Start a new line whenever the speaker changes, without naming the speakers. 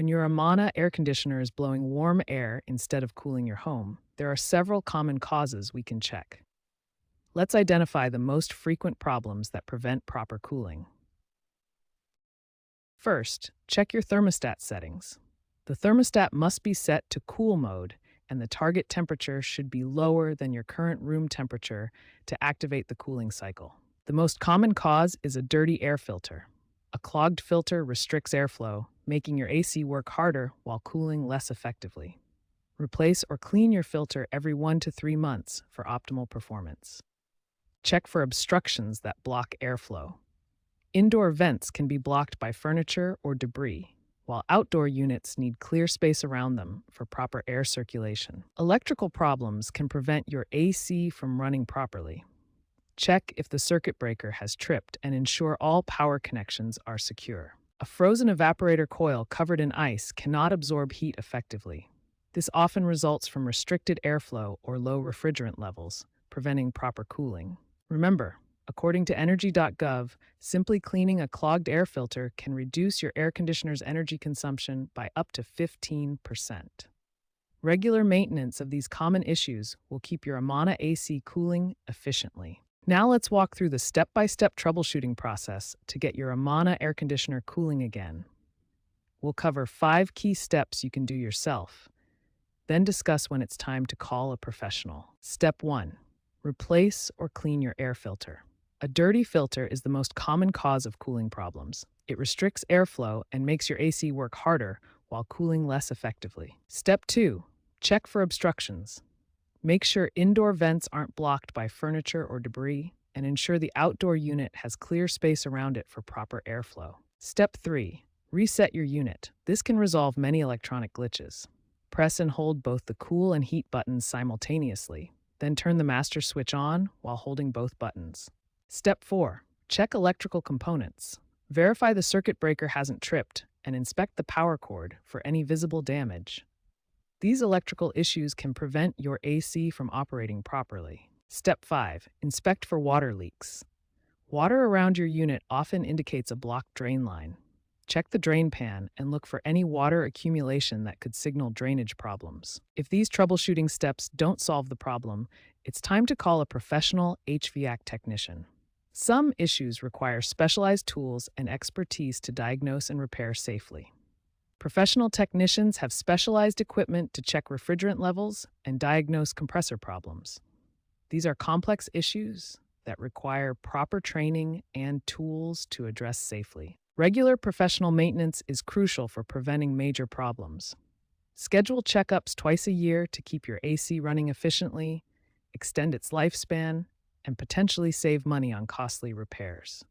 When your Amana air conditioner is blowing warm air instead of cooling your home, there are several common causes we can check. Let's identify the most frequent problems that prevent proper cooling. First, check your thermostat settings. The thermostat must be set to cool mode, and the target temperature should be lower than your current room temperature to activate the cooling cycle. The most common cause is a dirty air filter. A clogged filter restricts airflow, making your AC work harder while cooling less effectively. Replace or clean your filter every 1 to 3 months for optimal performance. Check for obstructions that block airflow. Indoor vents can be blocked by furniture or debris, while outdoor units need clear space around them for proper air circulation. Electrical problems can prevent your AC from running properly. Check if the circuit breaker has tripped and ensure all power connections are secure. A frozen evaporator coil covered in ice cannot absorb heat effectively. This often results from restricted airflow or low refrigerant levels, preventing proper cooling. Remember, according to energy.gov, simply cleaning a clogged air filter can reduce your air conditioner's energy consumption by up to 15%. Regular maintenance of these common issues will keep your Amana AC cooling efficiently. Now let's walk through the step-by-step troubleshooting process to get your Amana air conditioner cooling again. We'll cover 5 key steps you can do yourself, then discuss when it's time to call a professional. Step 1. Replace or clean your air filter. A dirty filter is the most common cause of cooling problems. It restricts airflow and makes your AC work harder while cooling less effectively. Step 2. Check for obstructions. Make sure indoor vents aren't blocked by furniture or debris, and ensure the outdoor unit has clear space around it for proper airflow. Step 3. Reset your unit. This can resolve many electronic glitches. Press and hold both the cool and heat buttons simultaneously, then turn the master switch on while holding both buttons. Step 4. Check electrical components. Verify the circuit breaker hasn't tripped and inspect the power cord for any visible damage. These electrical issues can prevent your AC from operating properly. Step 5. Inspect for water leaks. Water around your unit often indicates a blocked drain line. Check the drain pan and look for any water accumulation that could signal drainage problems. If these troubleshooting steps don't solve the problem, it's time to call a professional HVAC technician. Some issues require specialized tools and expertise to diagnose and repair safely. Professional technicians have specialized equipment to check refrigerant levels and diagnose compressor problems. These are complex issues that require proper training and tools to address safely. Regular professional maintenance is crucial for preventing major problems. Schedule checkups twice a year to keep your AC running efficiently, extend its lifespan, and potentially save money on costly repairs.